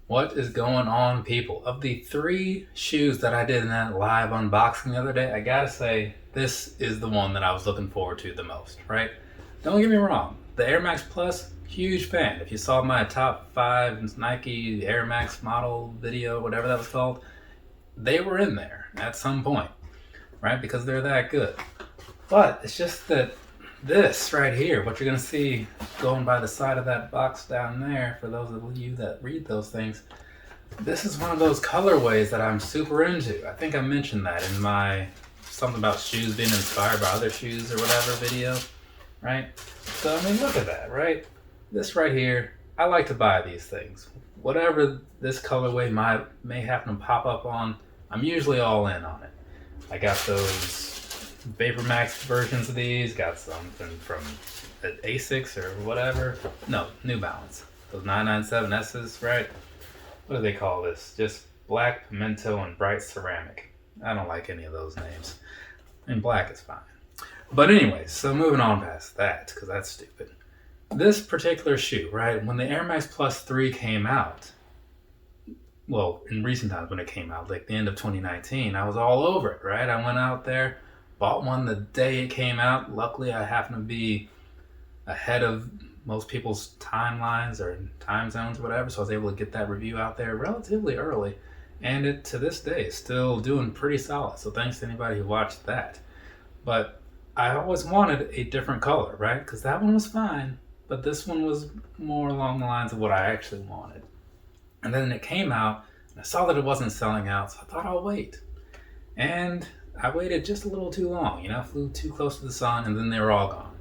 What is going on, people? Of the three shoes that I did in that live unboxing the other day, I gotta say, this is the one that I was looking forward to the most, right? Don't get me wrong, the Air Max Plus, huge fan. If you saw my top 5 Nike Air Max model video, whatever that was called, they were in there at some point, right? Because they're that good. But it's just that this right here, what you're going to see going by the side of that box down there, for those of you that read those things, this is one of those colorways that I'm super into. I think I mentioned that in my something about shoes being inspired by other shoes or whatever video, right? So, I mean, look at that, right? This right here, I like to buy these things. Whatever this colorway may happen to pop up on, I'm usually all in on it. I got those Vapor Max versions of these, got something from Asics or whatever. No, New Balance. Those 997S's, right? What do they call this? Just black, pimento, and bright ceramic. I don't like any of those names. And black is fine. But anyways, so moving on past that, because that's stupid. This particular shoe, right? When the Air Max Plus 3 came out, well, in recent times when it came out, like the end of 2019, I was all over it, right? I went out there, bought one the day it came out. Luckily, I happened to be ahead of most people's timelines or time zones or whatever, so I was able to get that review out there relatively early. And it, to this day, is still doing pretty solid. So thanks to anybody who watched that. But I always wanted a different color, right? Because that one was fine, but this one was more along the lines of what I actually wanted. And then it came out, and I saw that it wasn't selling out, so I thought I'll wait. And I waited just a little too long, flew too close to the sun, and then they were all gone.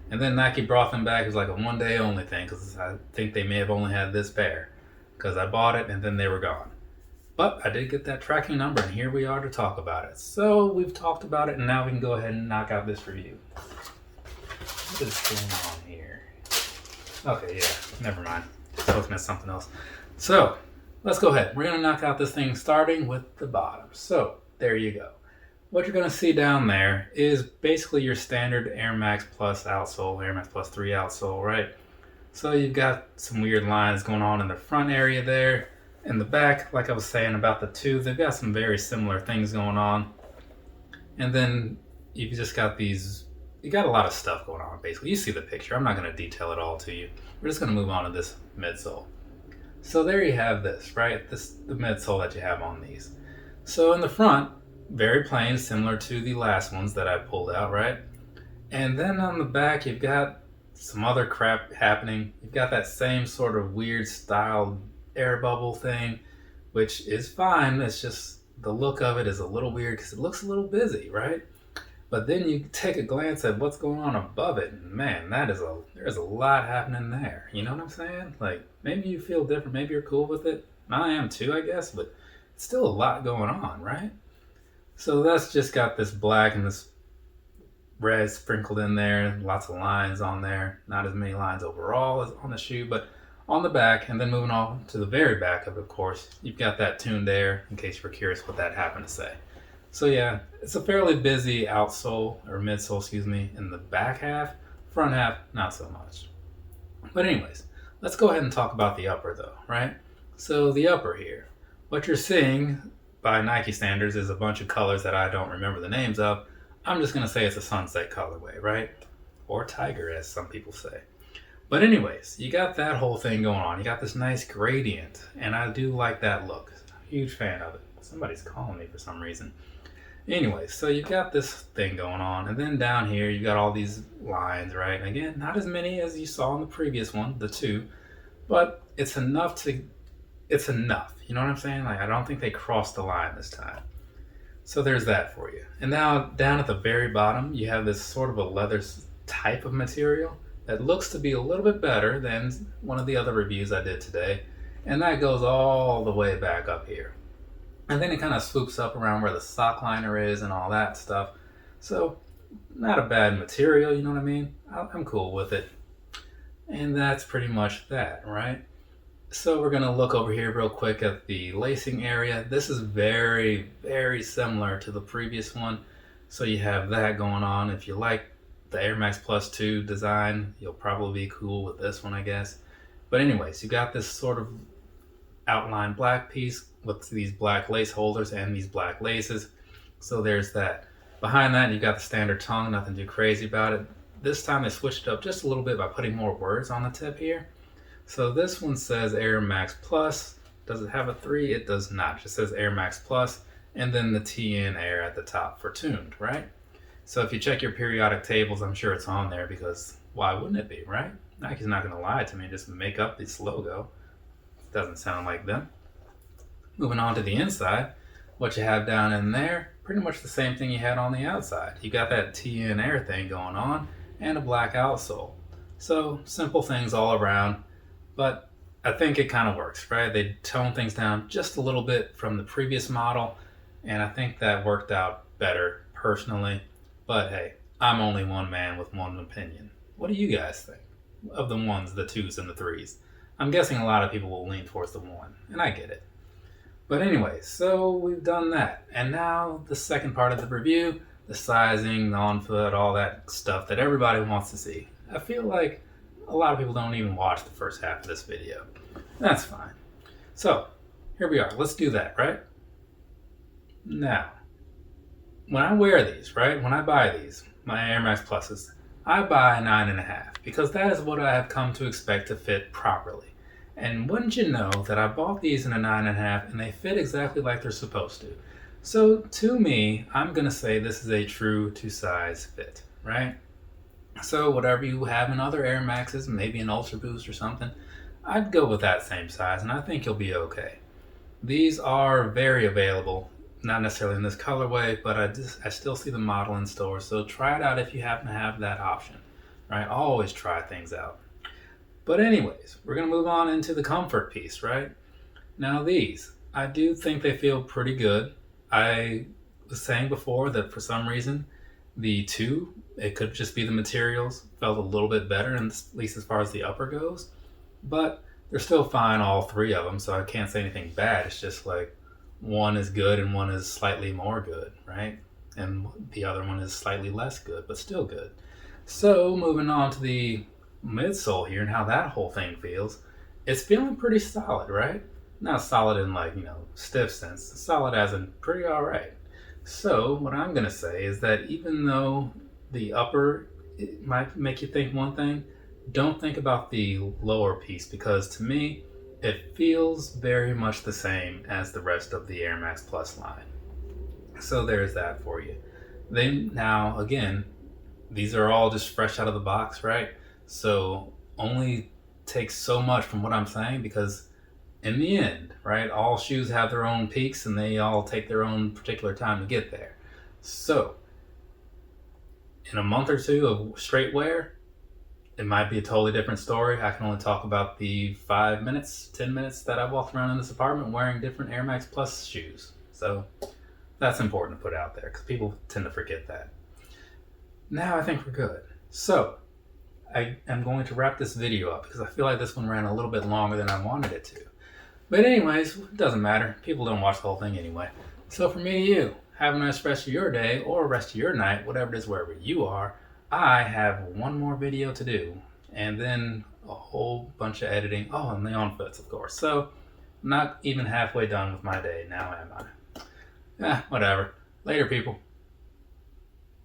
And then Nike brought them back. It was like a one-day only thing, because I think they may have only had this pair, because I bought it, and then they were gone. But I did get that tracking number, and here we are to talk about it. So we've talked about it, and now we can go ahead and knock out this review. What is going on here? Okay, yeah, never mind. Just looking at something else. So, let's go ahead. We're going to knock out this thing starting with the bottom. So, there you go. What you're going to see down there is basically your standard Air Max Plus outsole, Air Max Plus 3 outsole, right? So you've got some weird lines going on in the front area there. In the back, like I was saying about the two, they've got some very similar things going on. And then you've just got these, you got a lot of stuff going on basically. You see the picture. I'm not going to detail it all to you. We're just going to move on to this midsole. So there you have this, right? This the midsole that you have on these. So in the front, very plain, similar to the last ones that I pulled out, right? And then on the back, you've got some other crap happening. You've got that same sort of weird styled air bubble thing, which is fine. It's just the look of it is a little weird because it looks a little busy, right? But then you take a glance at what's going on above it, and man, there's a lot happening there. You know what I'm saying? Like, maybe you feel different, maybe you're cool with it. I am too, I guess, but it's still a lot going on, right? So that's just got this black and this red sprinkled in there, lots of lines on there. Not as many lines overall as on the shoe, but on the back, and then moving on to the very back of course, you've got that tuned air, in case you were curious what that happened to say. So yeah, it's a fairly busy outsole, or midsole, excuse me, in the back half. Front half, not so much. But anyways, let's go ahead and talk about the upper though, right? So the upper here, what you're seeing by Nike standards is a bunch of colors that I don't remember the names of. I'm just going to say it's a sunset colorway, right? Or tiger, as some people say. But anyways, you got that whole thing going on. You got this nice gradient, and I do like that look. Huge fan of it. Somebody's calling me for some reason. Anyway, so you've got this thing going on, and then down here you got all these lines, right? And again, not as many as you saw in the previous one, the two, but it's enough. You know what I'm saying? Like, I don't think they crossed the line this time. So there's that for you. And now down at the very bottom, you have this sort of a leather type of material that looks to be a little bit better than one of the other reviews I did today. And that goes all the way back up here. And then it kind of swoops up around where the sock liner is and all that stuff. So, not a bad material, you know what I mean? I'm cool with it. And that's pretty much that, right? So we're going to look over here real quick at the lacing area. This is very, very similar to the previous one. So you have that going on. If you like the Air Max Plus 2 design, you'll probably be cool with this one, I guess. But anyways, you got this sort of outline black piece with these black lace holders and these black laces. So there's that. Behind that, you got the standard tongue, nothing too crazy about it. This time they switched it up just a little bit by putting more words on the tip here. So this one says Air Max Plus. Does it have a 3? It does not. It just says Air Max Plus, and then the TN Air at the top for tuned, right? So if you check your periodic tables, I'm sure it's on there, because why wouldn't it be, right? Nike's not going to lie to me and just make up this logo. Doesn't sound like them. Moving on to the inside, what you have down in there, pretty much the same thing you had on the outside. You got that TN Air thing going on and a black outsole. So simple things all around, but I think it kind of works, right? They toned things down just a little bit from the previous model, and I think that worked out better personally. But hey, I'm only one man with one opinion. What do you guys think of the 1s, the 2s, and the 3s? I'm guessing a lot of people will lean towards the 1, and I get it. But anyway, so we've done that. And now the second part of the review, the sizing, the on-foot, all that stuff that everybody wants to see. I feel like a lot of people don't even watch the first half of this video. That's fine. So, here we are. Let's do that, right? Now, when I wear these, right, when I buy these, my Air Max Pluses, I buy 9.5 because that is what I have come to expect to fit properly. And wouldn't you know that I bought these in a 9.5 and they fit exactly like they're supposed to. So to me, I'm going to say this is a true to size fit, right? So whatever you have in other Air Maxes, maybe an Ultra Boost or something, I'd go with that same size and I think you'll be okay. These are very available, not necessarily in this colorway, but I still see the model in stores. So try it out if you happen to have that option, right? Always try things out. But anyways, we're going to move on into the comfort piece, right? Now these, I do think they feel pretty good. I was saying before that for some reason, the 2, it could just be the materials, felt a little bit better, at least as far as the upper goes. But they're still fine, all 3 of them, so I can't say anything bad. It's just like one is good and one is slightly more good, right? And the other one is slightly less good, but still good. So moving on to the midsole here and how that whole thing feels, it's feeling pretty solid, right? Not solid in like, stiff sense, solid as in pretty all right. So what I'm going to say is that even though the upper, it might make you think one thing, don't think about the lower piece, because to me, it feels very much the same as the rest of the Air Max Plus line. So there's that for you. Now, again, these are all just fresh out of the box, right? So only take so much from what I'm saying, because in the end, right, all shoes have their own peaks and they all take their own particular time to get there. So in a month or 2 of straight wear, it might be a totally different story. I can only talk about the 5 minutes, 10 minutes that I walked around in this apartment wearing different Air Max Plus shoes. So that's important to put out there because people tend to forget that. Now I think we're good. So I am going to wrap this video up because I feel like this one ran a little bit longer than I wanted it to. But anyways, it doesn't matter. People don't watch the whole thing anyway. So for me to you, have a nice rest of your day or rest of your night, whatever it is, wherever you are. I have one more video to do and then a whole bunch of editing. Oh, and the on-foots, of course. So I'm not even halfway done with my day now, am I? Whatever. Later, people.